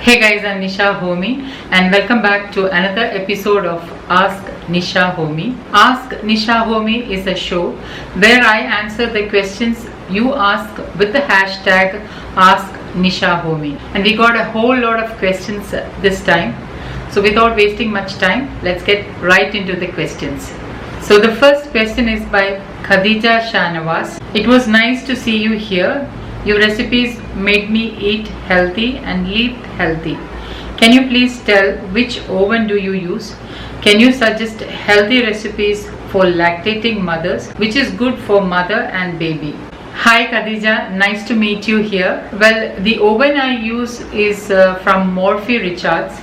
Hey guys, I'm Nisa Homey and welcome back to another episode of Ask Nisa Homey. Ask Nisa Homey is a show where I answer the questions you ask with the hashtag Ask Nisa Homey. And we got a whole lot of questions this time. So without wasting much time, let's get right into the questions. So the first question is by Khadija Shanawaz. It was nice to see you here. Your recipes made me eat healthy and live healthy. Can you please tell which oven do you use? Can you suggest healthy recipes for lactating mothers, which is good for mother and baby? Hi Khadija, nice to meet you here. Well, the oven I use is from Morphy Richards.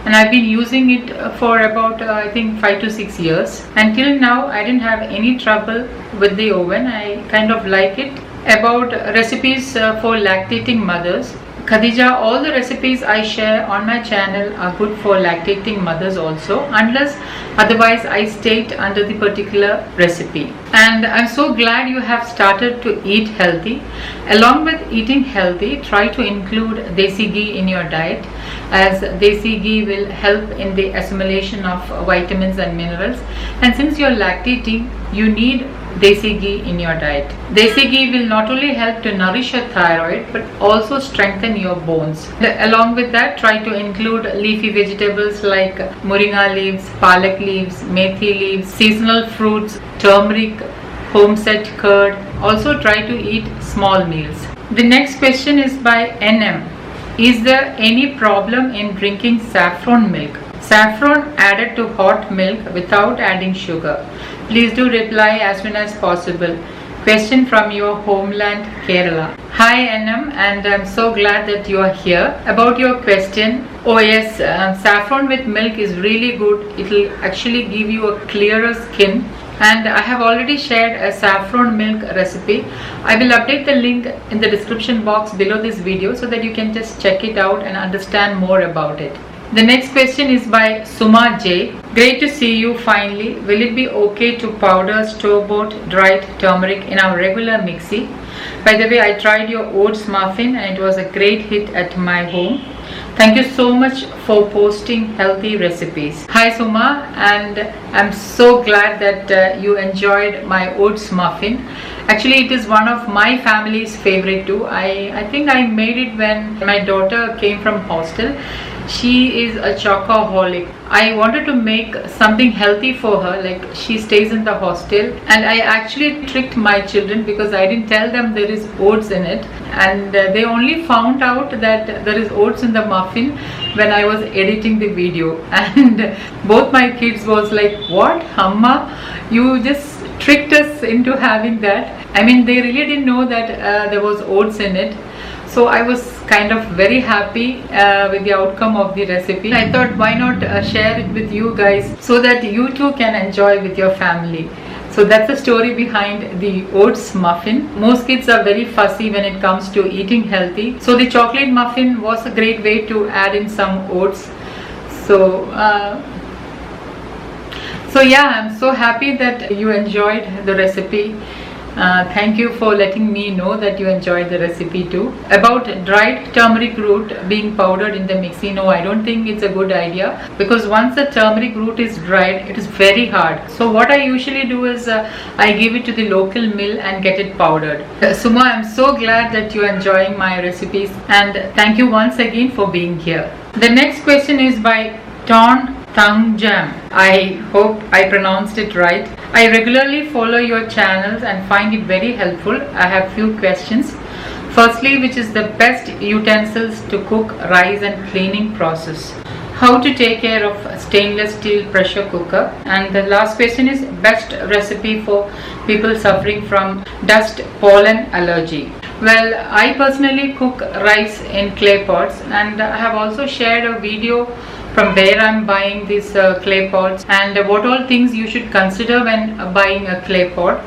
And I've been using it for about I think 5 to 6 years. Until now I didn't have any trouble with the oven. I kind of like it. About recipes for lactating mothers, Khadija, all the recipes I share on my channel are good for lactating mothers also, unless otherwise I state under the particular recipe. And I'm so glad you have started to eat healthy. Along with eating healthy, try to include desi ghee in your diet, as desi ghee will help in the assimilation of vitamins and minerals. And since you're lactating, you need desi ghee in your diet. Desi ghee will not only help to nourish your thyroid but also strengthen your bones. Along with that, try to include leafy vegetables like moringa leaves, palak leaves, methi leaves, seasonal fruits, turmeric, home-set curd. Also try to eat small meals. The next question is by NM. Is there any problem in drinking saffron milk? Saffron added to hot milk without adding sugar. Please do reply as soon as possible. Question from your homeland, Kerala. Hi NM, and I'm so glad that you are here. About your question, oh yes, saffron with milk is really good. It will actually give you a clearer skin. And I have already shared a saffron milk recipe. I will update the link in the description box below this video so that you can just check it out and understand more about it. The next question is by Suma J. Great to see you finally. Will it be okay to powder store-bought dried turmeric in our regular mixie? By the way, I tried your oats muffin and it was a great hit at my home. Thank you so much for posting healthy recipes. Hi Suma, and I'm so glad that you enjoyed my oats muffin. Actually, it is one of my family's favorite too. I think I made it when my daughter came from hostel. She is a chocoholic. I wanted to make something healthy for her, like she stays in the hostel, and I actually tricked my children because I didn't tell them there is oats in it, and they only found out that there is oats in the muffin when I was editing the video. And both my kids was like, what, Amma, you just tricked us into having that. I mean, they really didn't know that there was oats in it. So I was kind of very happy with the outcome of the recipe. I thought, why not share it with you guys so that you too can enjoy with your family. So that's the story behind the oats muffin. Most kids are very fussy when it comes to eating healthy. So the chocolate muffin was a great way to add in some oats. So yeah, I'm so happy that you enjoyed the recipe. Thank you for letting me know that you enjoyed the recipe too. About dried turmeric root being powdered in the mixie, no, I don't think it's a good idea, because once the turmeric root is dried, it is very hard. So what I usually do is I give it to the local mill and get it powdered. Suma, I'm so glad that you're enjoying my recipes, and thank you once again for being here. The next question is by Ton Tongue Jam. I hope I pronounced it right. I regularly follow your channels and find it very helpful. I have few questions. Firstly, which is the best utensils to cook rice and cleaning process? How to take care of stainless steel pressure cooker? And the last question is best recipe for people suffering from dust pollen allergy. Well, I personally cook rice in clay pots, and I have also shared a video from where I'm buying these clay pots and what all things you should consider when buying a clay pot.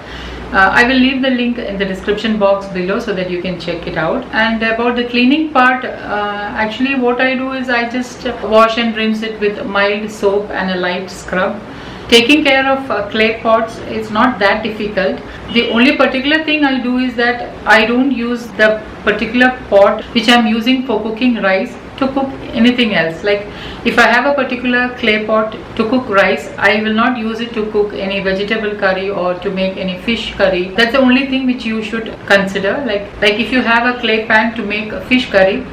I will leave the link in the description box below so that you can check it out. And about the cleaning part, actually what I do is I just wash and rinse it with mild soap and a light scrub. Taking care of clay pots is not that difficult. The only particular thing I do is that I don't use the particular pot which I'm using for cooking rice to cook anything else. Like if I have a particular clay pot to cook rice, I will not use it to cook any vegetable curry or to make any fish curry. That's the only thing which you should consider. Like if you have a clay pan to make a fish curry,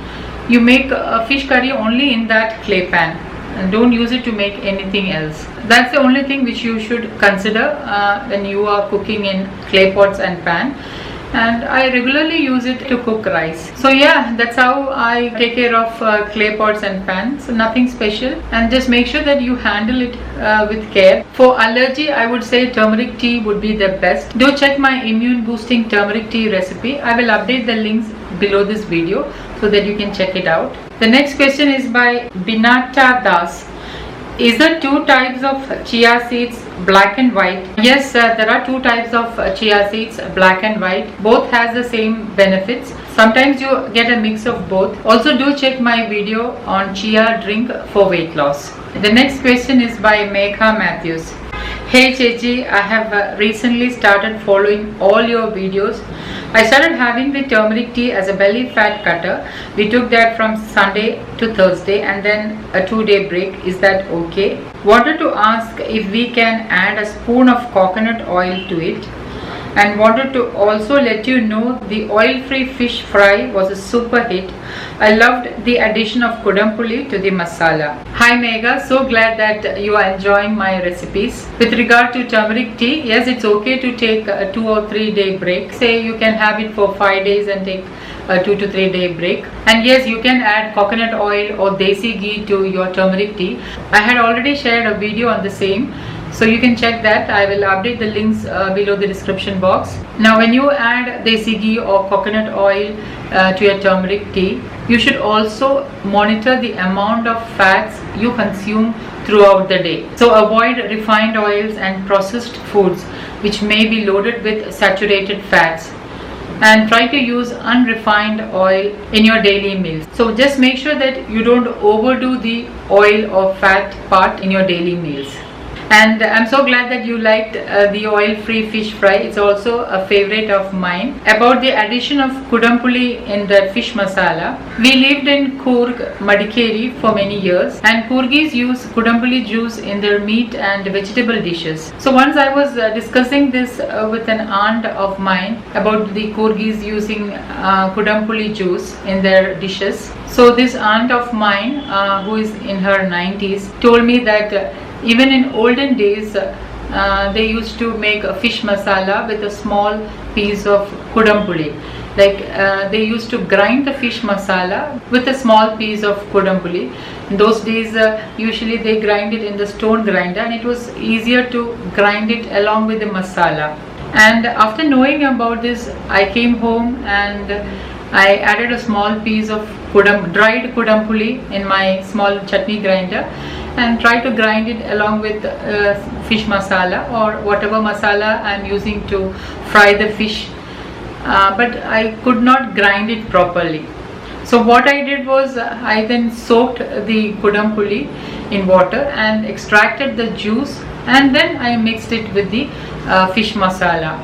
you make a fish curry only in that clay pan and don't use it to make anything else. That's the only thing which you should consider when you are cooking in clay pots and pan. And I regularly use it to cook rice. So yeah, that's how I take care of clay pots and pans. So nothing special, and just make sure that you handle it with care. For allergy, I would say turmeric tea would be the best. Do check my immune boosting turmeric tea recipe. I will update the links below this video so that you can check it out. The next question is by Binata Das. Is there two types of chia seeds, black and white? Yes, there are two types of chia seeds, black and white. Both has the same benefits. Sometimes you get a mix of both. Also do check my video on chia drink for weight loss. The next question is by Megha Matthews. Hey Chechi, I have recently started following all your videos. I started having the turmeric tea as a belly fat cutter. We took that from Sunday to Thursday and then a 2-day break. Is that okay? Wanted to ask if we can add a spoon of coconut oil to it. And wanted to also let you know the oil-free fish fry was a super hit. I loved the addition of kudampuli to the masala. Hi Megha, so glad that you are enjoying my recipes. With regard to turmeric tea, yes, it's okay to take a 2 or 3 day break. Say you can have it for 5 days and take a 2 to 3 day break. And yes, you can add coconut oil or desi ghee to your turmeric tea. I had already shared a video on the same, so you can check that. I will update the links below the description box. Now when you add desi ghee or coconut oil to your turmeric tea, you should also monitor the amount of fats you consume throughout the day. So avoid refined oils and processed foods which may be loaded with saturated fats, and try to use unrefined oil in your daily meals. So just make sure that you don't overdo the oil or fat part in your daily meals. And I'm so glad that you liked the oil-free fish fry. It's also a favorite of mine. About the addition of kudampuli in the fish masala, we lived in Coorg, Madikeri for many years, and Coorgis use kudampuli juice in their meat and vegetable dishes. So once I was discussing this with an aunt of mine about the Coorgis using kudampuli juice in their dishes. So this aunt of mine who is in her 90s told me that even in olden days they used to make a fish masala with a small piece of kudampuli. Like they used to grind the fish masala with a small piece of kudampuli. In those days usually they grind it in the stone grinder, and it was easier to grind it along with the masala. And after knowing about this, I came home and I added a small piece of dried kudampuli in my small chutney grinder and try to grind it along with fish masala or whatever masala I'm using to fry the fish, but I could not grind it properly. So what I did was I then soaked the kudampuli in water and extracted the juice, and then I mixed it with the fish masala,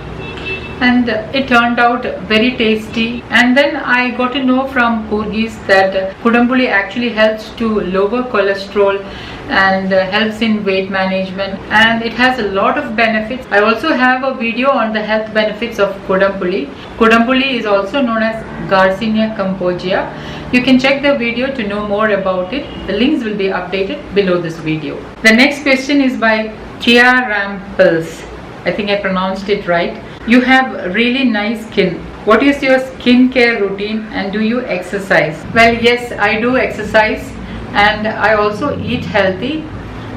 and it turned out very tasty. And then I got to know from Coorgis that kudampuli actually helps to lower cholesterol and helps in weight management, and it has a lot of benefits. I also have a video on the health benefits of kudampuli. Kudampuli is also known as Garcinia cambogia. You can check the video to know more about it. The links will be updated below this video. The next question is by Chia Ramples. I think I pronounced it right. You have really nice skin. What is your skincare routine and do you exercise? Well, yes, I do exercise and I also eat healthy,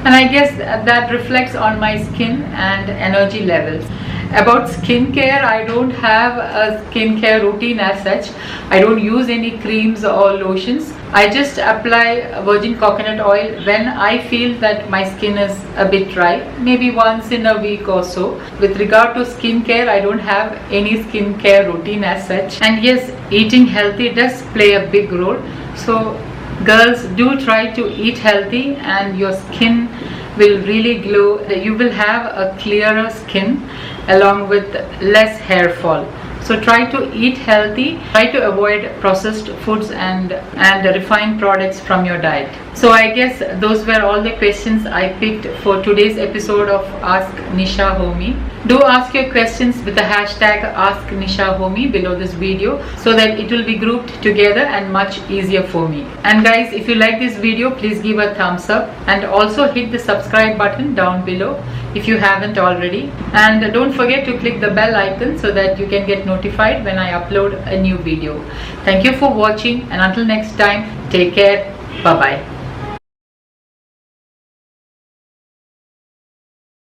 and I guess that reflects on my skin and energy levels. About skincare, I don't have a skincare routine as such. I don't use any creams or lotions. I just apply virgin coconut oil when I feel that my skin is a bit dry, maybe once in a week or so. With regard to skincare, I don't have any skincare routine as such. And yes, eating healthy does play a big role. So girls, do try to eat healthy and your skin will really glow. You will have a clearer skin along with less hair fall. So try to eat healthy, try to avoid processed foods and refined products from your diet. So I guess those were all the questions I picked for today's episode of Ask Nisa Homey. Do ask your questions with the hashtag Ask Nisa Homey below this video so that it will be grouped together and much easier for me. And guys, if you like this video, please give a thumbs up and also hit the subscribe button down below if you haven't already. And don't forget to click the bell icon so that you can get notified when I upload a new video. Thank you for watching, and until next time, take care. Bye bye.